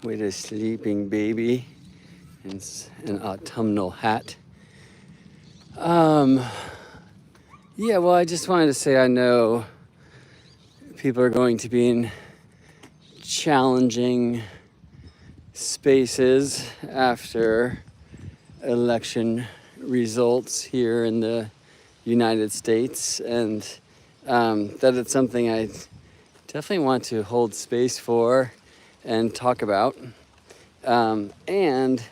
with a sleeping baby and an autumnal hat. Yeah, well, I just wanted to say I know people are going to be in challenging spaces after election results here in the United States, and that it's something I definitely want to hold space for and talk about, and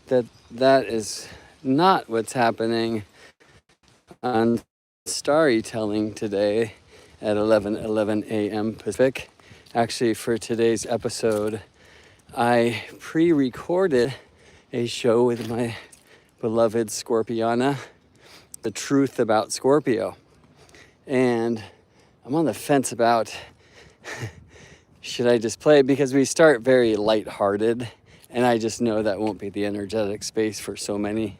that is not what's happening on StarryTelling today at 11:11 a.m. Pacific. Actually, for today's episode, I pre-recorded a show with my beloved Scorpiana, The Truth About Scorpio. And I'm on the fence about should I just play it, because we start very lighthearted, and I just know that won't be the energetic space for so many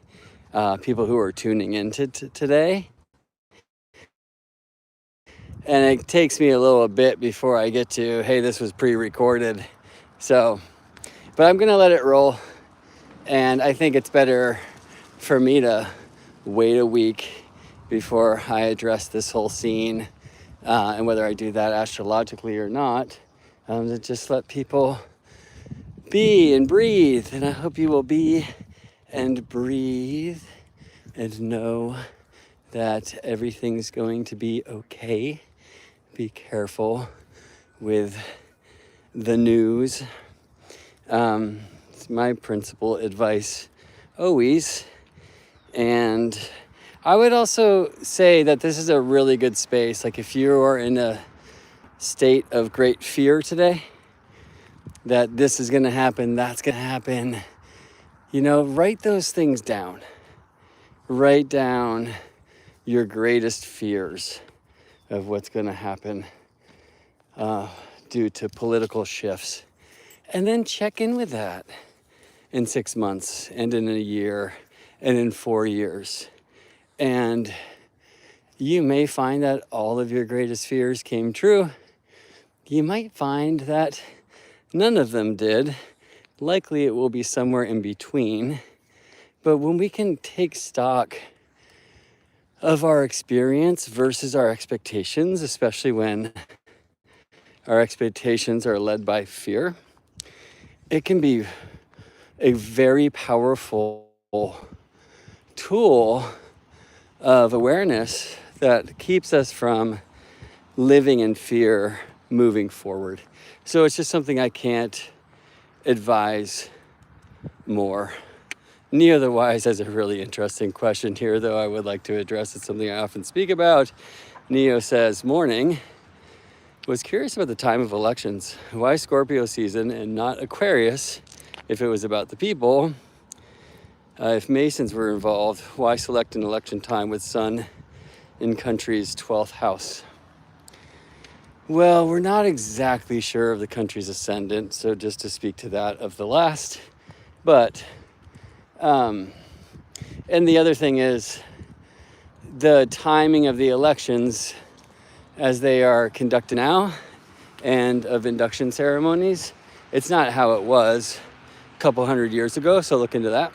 people who are tuning into today. And it takes me a little bit before I get to, hey, this was pre-recorded. So, but I'm gonna let it roll. And I think it's better for me to wait a week before I address this whole scene, and whether I do that astrologically or not, to just let people be and breathe. And I hope you will be and breathe and know that everything's going to be okay. Be careful with the news. It's my principal advice always. And I would also say that this is a really good space. Like if you are in a state of great fear today, that this is going to happen, that's going to happen, write those things down. Write down your greatest fears of what's going to happen due to political shifts. And then check in with that in 6 months and in a year and in 4 years. And you may find that all of your greatest fears came true. You might find that none of them did. Likely it will be somewhere in between. But when we can take stock of our experience versus our expectations, especially when our expectations are led by fear, it can be a very powerful tool of awareness that keeps us from living in fear moving forward. So it's just something I can't advise more. Neo the Wise has a really interesting question here, though I would like to address. It's something I often speak about. Neo says, morning, was curious about the time of elections. Why Scorpio season and not Aquarius if it was about the people? If Masons were involved, why select an election time with Sun in country's 12th house? Well, we're not exactly sure of the country's ascendant, so just to speak to that of the last. But, and the other thing is the timing of the elections as they are conducted now and of induction ceremonies. It's not how it was a couple hundred years ago, so look into that.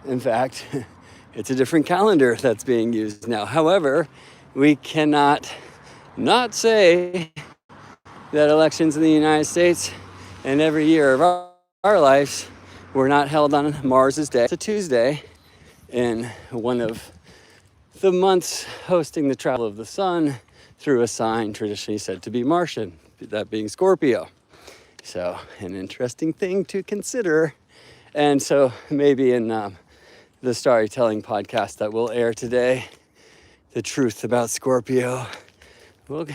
In fact, it's a different calendar that's being used now. However, we cannot not say that elections in the United States and every year of our lives were not held on Mars's day. It's a Tuesday in one of the months hosting the travel of the sun through a sign traditionally said to be Martian, that being Scorpio. So an interesting thing to consider. And so maybe in the StarryTelling podcast that will air today, The Truth About Scorpio, we'll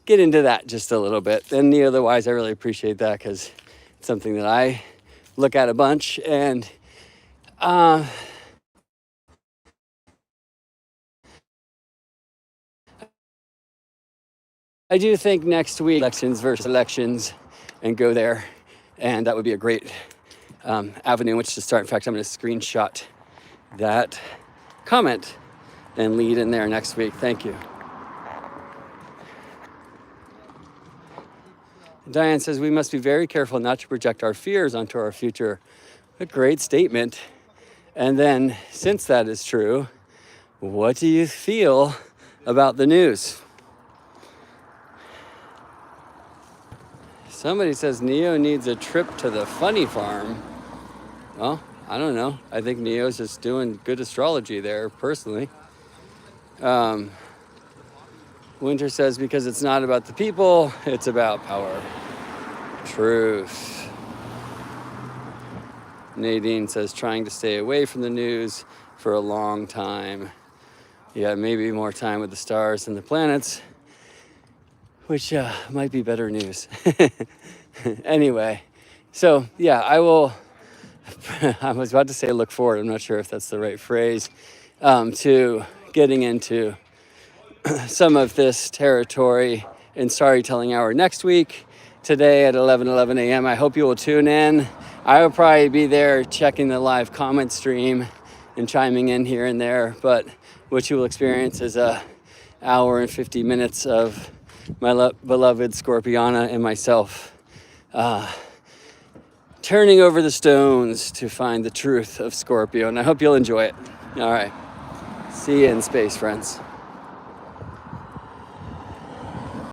get into that just a little bit. And otherwise, I really appreciate that because it's something that I look at a bunch. And I do think next week, elections versus elections, and go there. And that would be a great avenue in which to start. In fact, I'm going to screenshot that comment and lead in there next week. Thank you. Diane says we must be very careful not to project our fears onto our future. A great statement. And then, since that is true, what do you feel about the news? Somebody says Neo needs a trip to the funny farm. Well, I don't know. I think Neo's just doing good astrology there, personally. Winter says because it's not about the people, it's about power. Truth. Nadine says trying to stay away from the news for a long time. Yeah, maybe more time with the stars and the planets, which might be better news. Anyway, so yeah, I will, I was about to say look forward, I'm not sure if that's the right phrase, to getting into some of this territory in StarryTelling Hour next week, today at 11:11 a.m. I hope you will tune in. I will probably be there checking the live comment stream and chiming in here and there, but what you will experience is a hour and 50 minutes of my beloved Scorpiana and myself turning over the stones to find the truth of Scorpio, and I hope you'll enjoy it. All right, see you in space, friends.